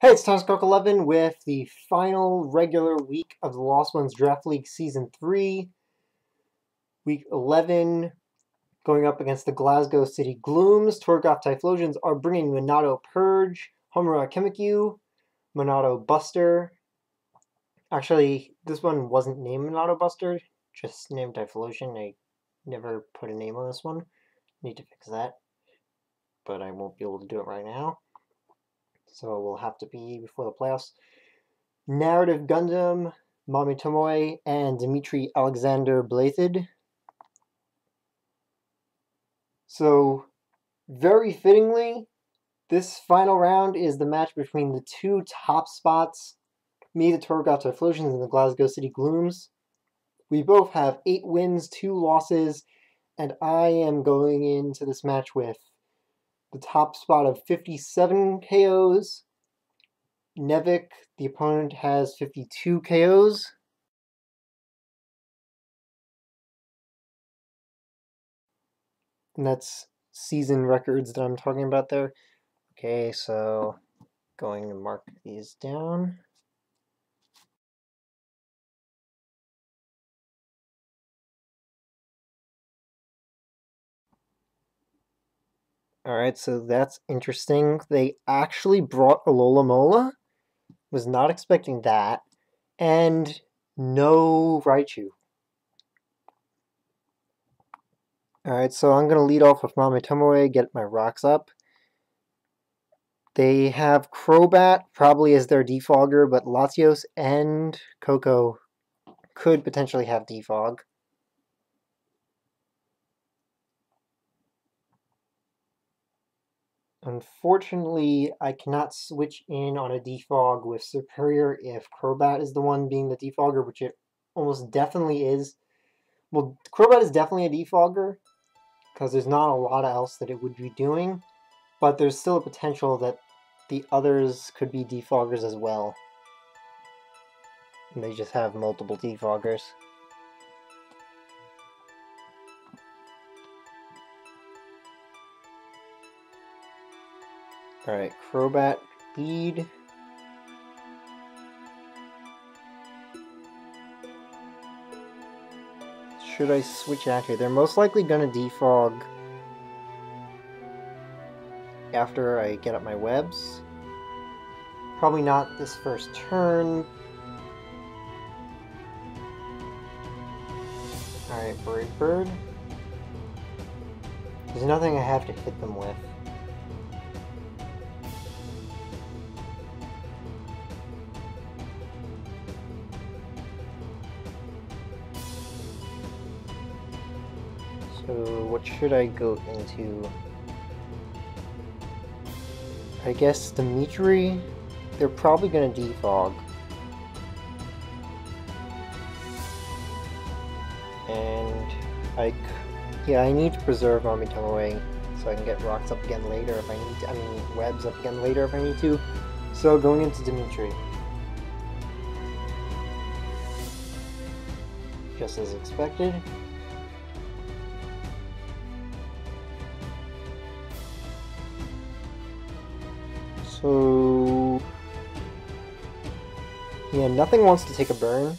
Hey, it's Torigoth with the final regular week of the Lost Ones Draft League Season 3. Week 11, going up against the Glasgow City Glooms. Torigoth Typhlosions are bringing Monado Purge, Homura Chemicu, Monado Buster. Actually, this one wasn't named Monado Buster, just named Typhlosion. I never put a name on this one. Need to fix that, but I won't be able to do it right now. So it will have to be before the playoffs. Narrative Gundam, Mami Tomoe, and Dmitry Alexander Blazed. So, very fittingly, this final round is the match between the two top spots, me, the Torigoth Typhlosions, and the Glasgow City Glooms. We both have 8 wins, 2 losses, and I am going into this match with the top spot of 57 KOs. Nevik, the opponent, has 52 KOs. And that's season records that I'm talking about there. Okay, so going to mark these down. Alright, so that's interesting. They actually brought Alola Mola. Was not expecting that. And no Raichu. Alright, so I'm going to lead off with Mami Tomoe, get my rocks up. They have Crobat, probably as their defogger, but Latios and Coco could potentially have defog. Unfortunately, I cannot switch in on a defog with Superior if Crobat is the one being the defogger, which it almost definitely is. Well, Crobat is definitely a defogger, because there's not a lot else that it would be doing, but there's still a potential that the others could be defoggers as well. And they just have multiple defoggers. Alright, Crobat lead. Should I switch out here? They're most likely gonna defog after I get up my webs. Probably not this first turn. Alright, Brave Bird. There's nothing I have to hit them with. So what should I go into? I guess Dmitry? They're probably gonna defog. And I need to preserve Mami Tomoe so I can get rocks up again later if I need to, webs up again later if I need to. So going into Dmitry. Just as expected. So, yeah, nothing wants to take a burn.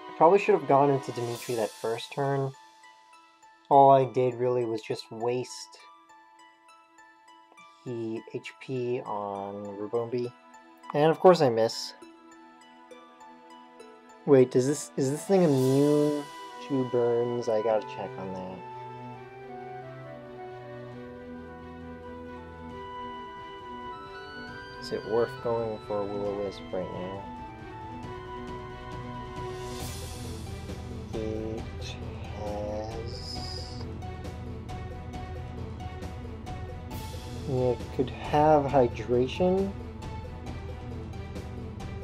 I probably should have gone into Dmitry that first turn. All I did really was just waste the HP on Rubombi. And of course I miss. Wait, is this thing immune to burns? I gotta check on that. Is it worth going for a Will-O-Wisp right now? It has... It could have Hydration,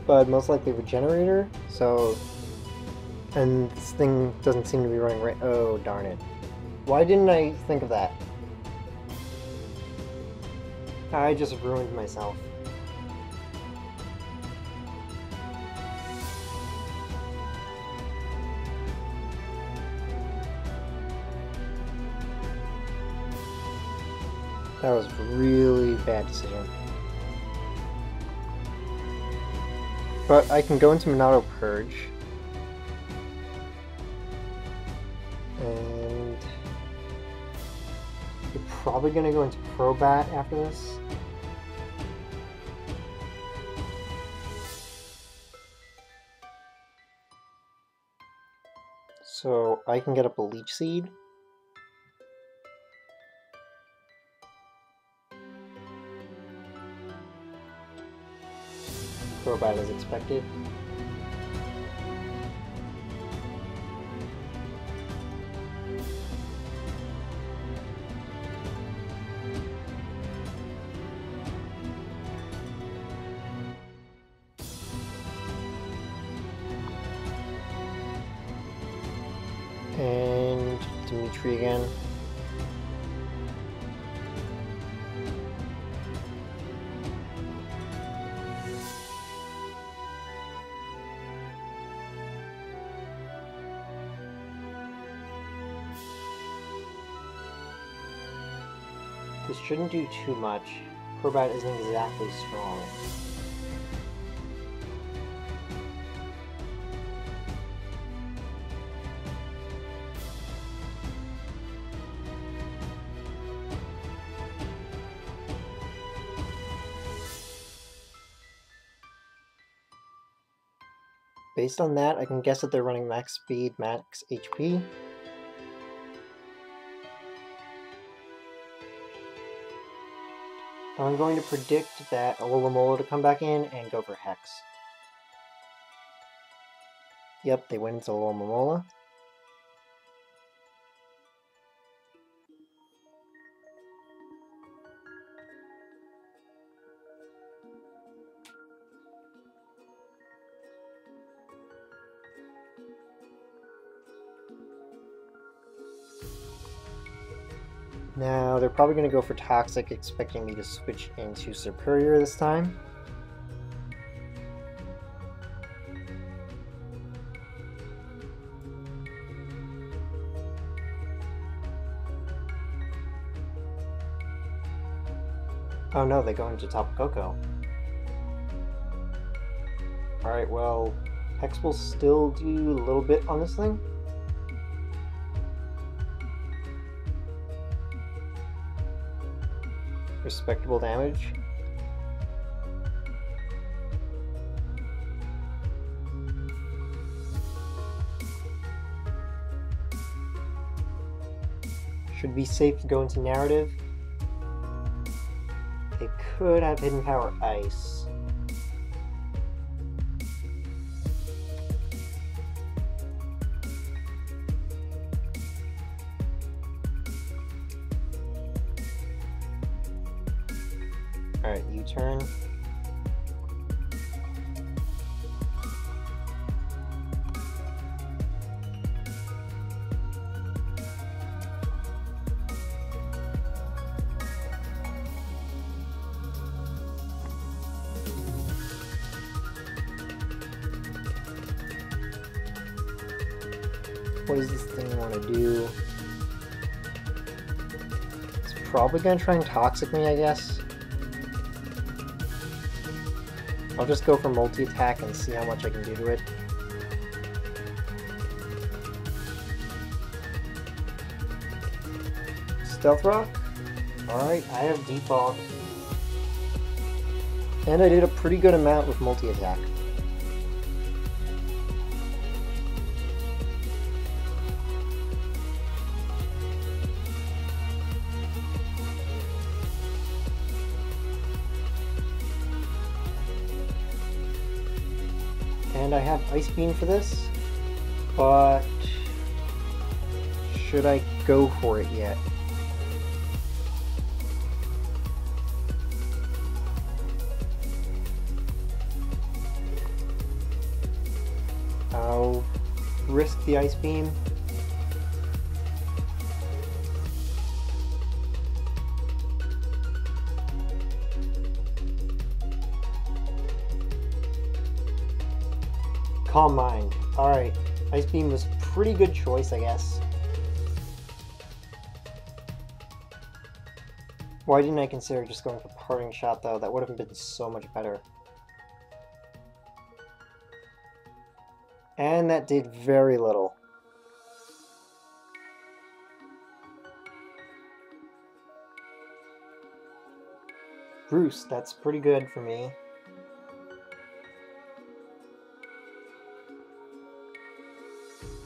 but most likely Regenerator, so... And this thing doesn't seem to be running right... Oh, darn it. Why didn't I think of that? I just ruined myself. That was a really bad decision. But I can go into Monado Purge. And you're probably going to go into Crobat after this. So I can get up a Leech Seed. Crobat as expected. And Dimitri again. This shouldn't do too much. Crobat isn't exactly strong. Based on that, I can guess that they're running max speed, max HP. I'm going to predict that Alomomola to come back in and go for Hex. Yep, they went into Alomomola. Now, they're probably going to go for Toxic, expecting me to switch into Superior this time. Oh no, they go into Tapu Koko. Alright, well, Hex will still do a little bit on this thing. Respectable damage. Should be safe to go into Narrative. They could have Hidden Power Ice. Alright, U-turn. What does this thing want to do? It's probably going to try and Toxic me, I guess. I'll just go for multi-attack and see how much I can do to it. Stealth Rock? Alright, I have Default. And I did a pretty good amount with multi-attack. And I have Ice Beam for this, but should I go for it yet? I'll risk the Ice Beam. Calm Mind. Alright, Ice Beam was a pretty good choice, I guess. Why didn't I consider just going for Parting Shot, though? That would have been so much better. And that did very little. Bruce, that's pretty good for me.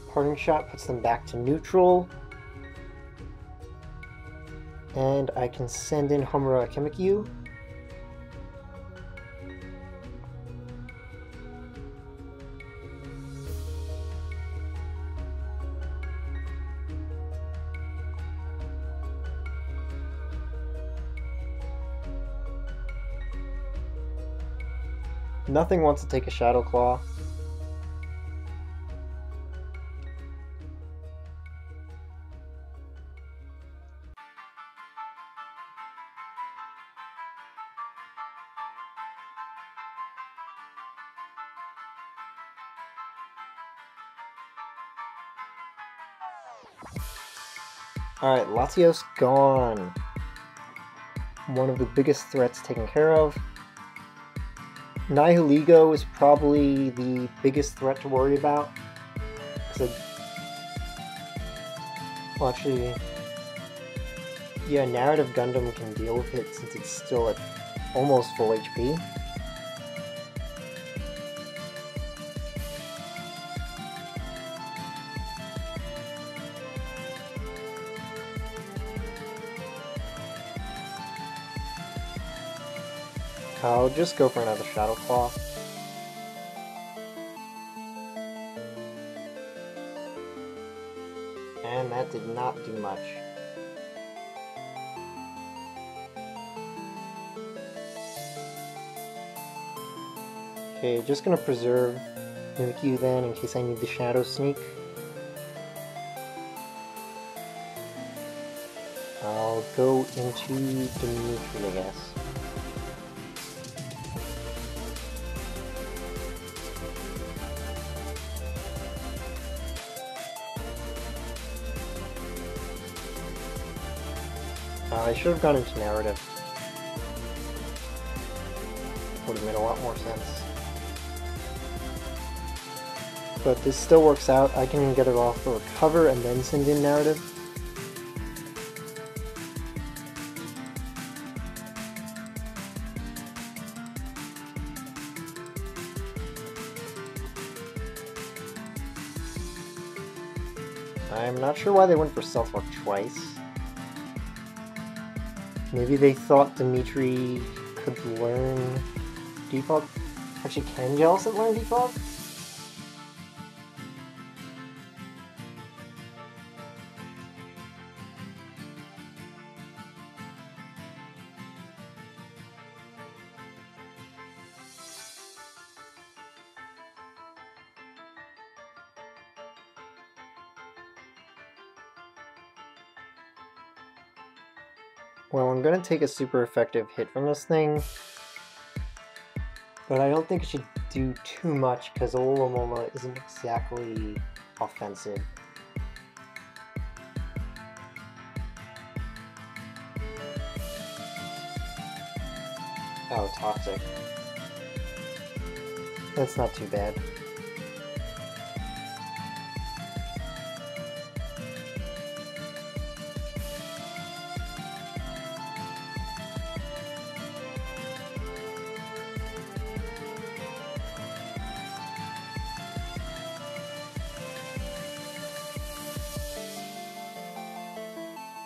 Parting Shot puts them back to neutral. And I can send in Homura Kimikyu. Nothing wants to take a Shadow Claw. Alright, Latios gone. One of the biggest threats taken care of. Nihiligo is probably the biggest threat to worry about. Well, actually, yeah, Narrative Gundam can deal with it since it's still at almost full HP. I'll just go for another Shadow Claw. And that did not do much. Okay, just gonna preserve Mimikyu then in case I need the Shadow Sneak. I'll go into Dimitri, I guess. I should have gone into Narrative. Would have made a lot more sense. But this still works out. I can get it off for Recover and then send in Narrative. I'm not sure why they went for Self-Lock twice. Maybe they thought Dimitri could learn Defog? Actually, can Jellicent learn Defog? Well, I'm gonna take a super effective hit from this thing, but I don't think it should do too much because Olomola isn't exactly offensive. Oh, Toxic. That's not too bad.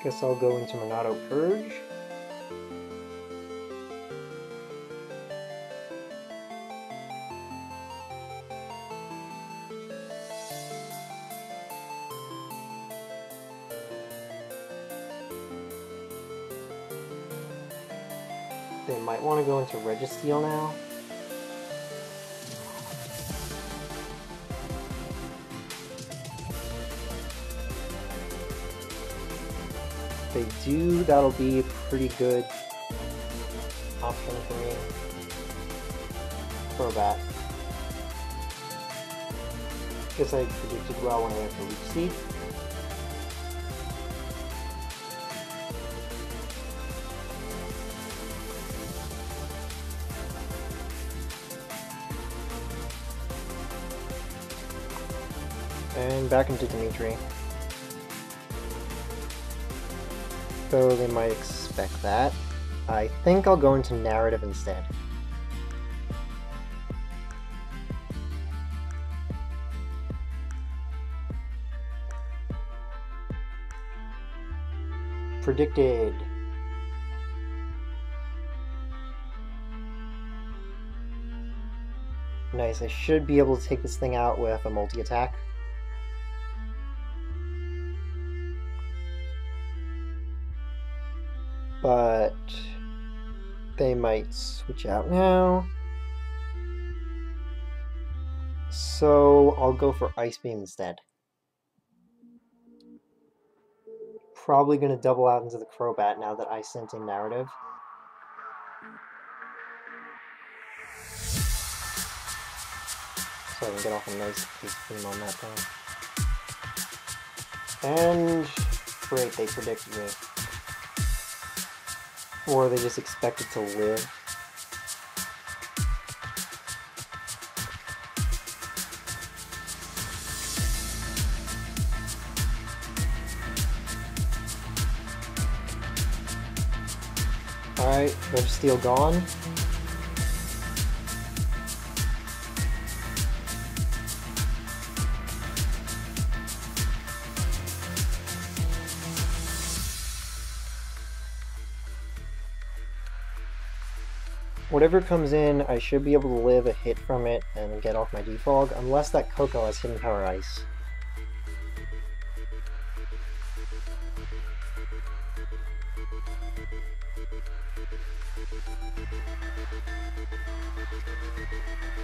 Guess I'll go into Monado Purge. They might want to go into Registeel now. If they do, that'll be a pretty good option for me. Crobat. Guess I predicted well when I went for Leech Seed. And back into Dimitri. Though they might expect that. I think I'll go into narrative instead. Predicted. Nice, I should be able to take this thing out with a multi-attack. But they might switch out now. So I'll go for Ice Beam instead. Probably going to double out into the Crobat now that I sent in narrative. So I can get off a nice Ice Beam on that thing. And great, they predicted me. Or they just expected to live. Alright, Red Steel gone. Whatever comes in, I should be able to live a hit from it and get off my defog, unless that Coco has Hidden Power Ice.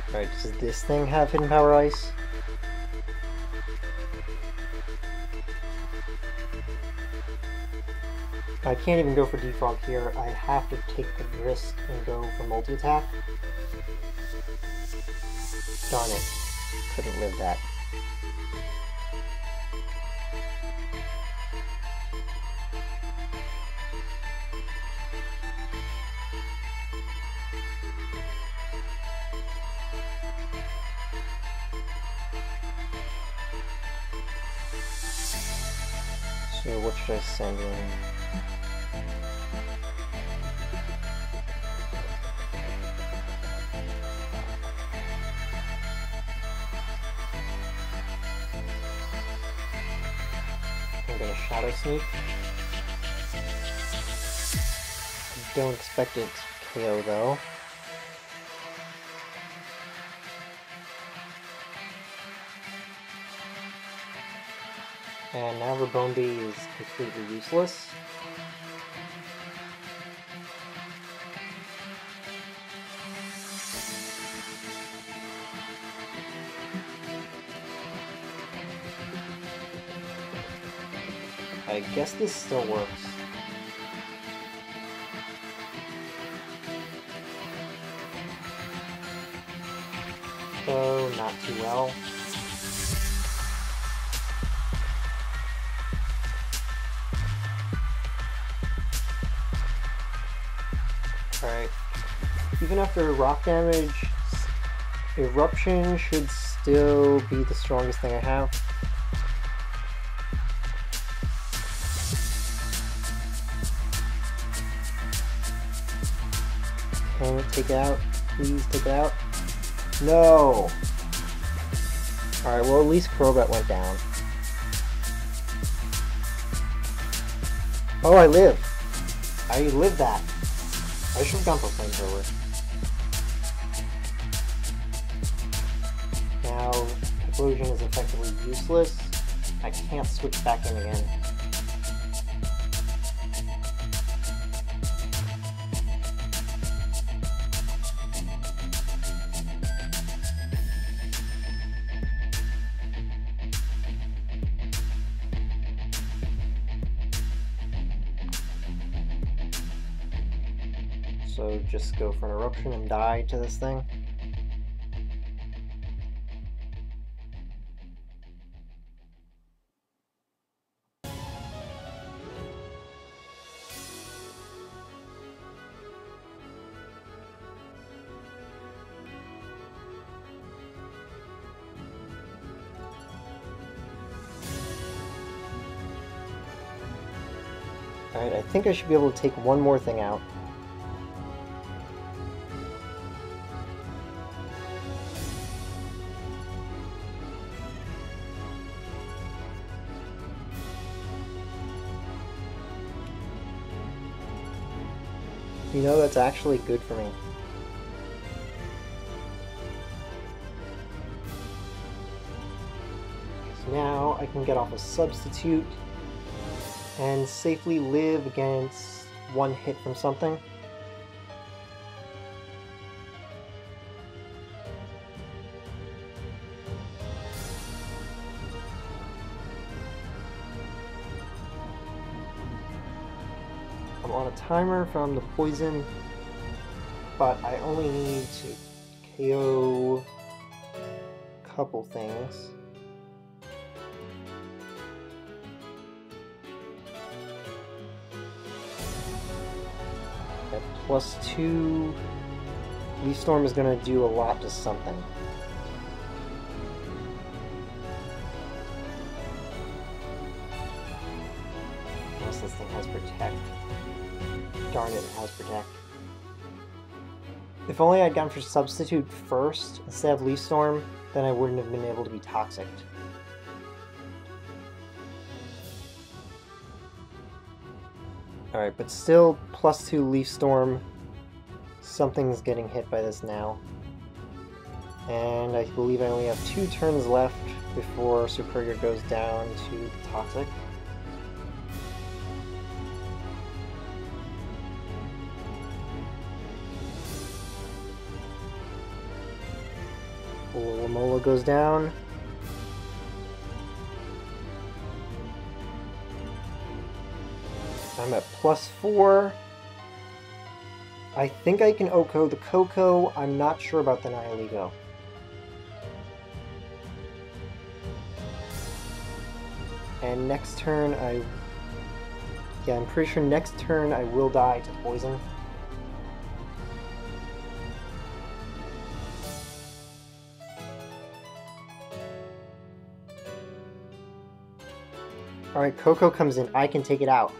Alright, does this thing have Hidden Power Ice? I can't even go for defog here. I have to take the risk and go for multi-attack. Darn it. Couldn't live that. So what should I send in? I'm gonna Shadow Sneak. Don't expect it to KO though. And now Rabombi is completely useless. I guess this still works. Though not too well. Alright. Even after rock damage, Eruption should still be the strongest thing I have. Can it take it out? Please take it out. No! Alright, well at least Crobat went down. Oh, I live! I lived that. I should have gone for Flamethrower. Now, Typhlosion is effectively useless. I can't switch back in again. So just go for an Eruption and die to this thing. Alright, I think I should be able to take one more thing out. You know, that's actually good for me. So now I can get off a substitute and safely live against one hit from something. I'm on a timer from the poison, but I only need to KO a couple things. At +2, Leaf Storm is going to do a lot to something. Unless this thing has Protect. Darn it, it has Protect. If only I'd gone for Substitute first instead of Leaf Storm, then I wouldn't have been able to be Toxic. Alright, but still, +2 Leaf Storm. Something's getting hit by this now. And I believe I only have 2 turns left before Superior goes down to the Toxic. Lamola goes down. I'm at +4. I think I can Oko the Coco. I'm not sure about the Nihilego. And next turn I'm pretty sure next turn I will die to poison. Alright, Coco comes in. I can take it out.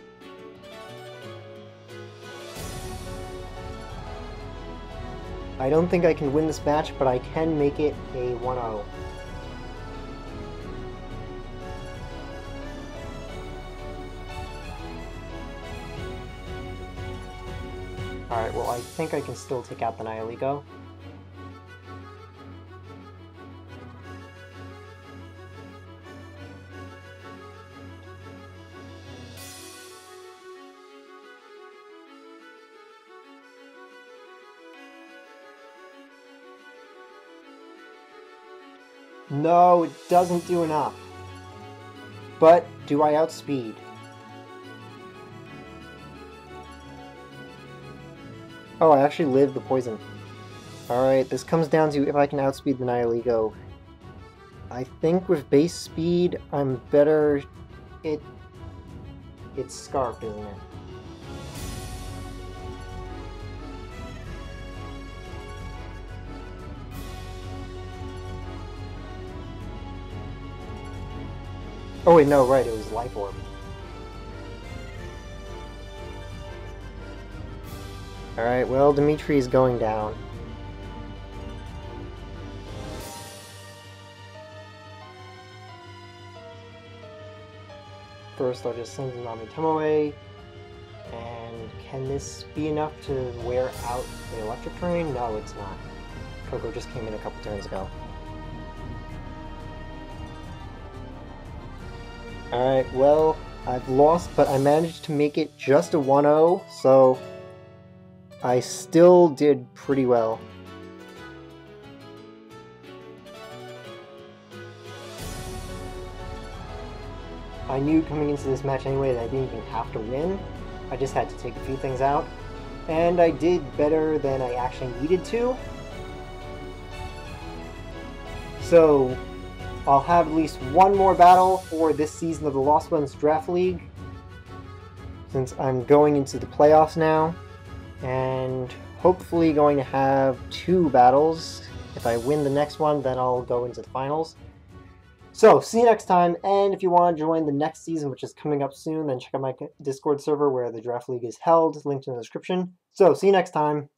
I don't think I can win this match, but I can make it a 1-0. Alright, well I think I can still take out the Nihilego. No, it doesn't do enough. But do I outspeed? Oh, I actually lived the poison. Alright, this comes down to if I can outspeed the Nihilego. I think with base speed, I'm better. It's Scarf, isn't it? Oh wait, no, right, it was Life Orb. Alright, well, Dimitri is going down. First, I'll just send Namitomo away. And can this be enough to wear out the Electric Terrain? No, it's not. Coco just came in a couple turns ago. Alright, well, I've lost, but I managed to make it just a 1-0, so I still did pretty well. I knew coming into this match anyway that I didn't even have to win. I just had to take a few things out. And I did better than I actually needed to. So I'll have at least one more battle for this season of the Lost Ones Draft League, since I'm going into the playoffs now, and hopefully going to have 2 battles. If I win the next one, then I'll go into the finals. So, see you next time, and if you want to join the next season, which is coming up soon, then check out my Discord server where the Draft League is held, linked in the description. So, see you next time.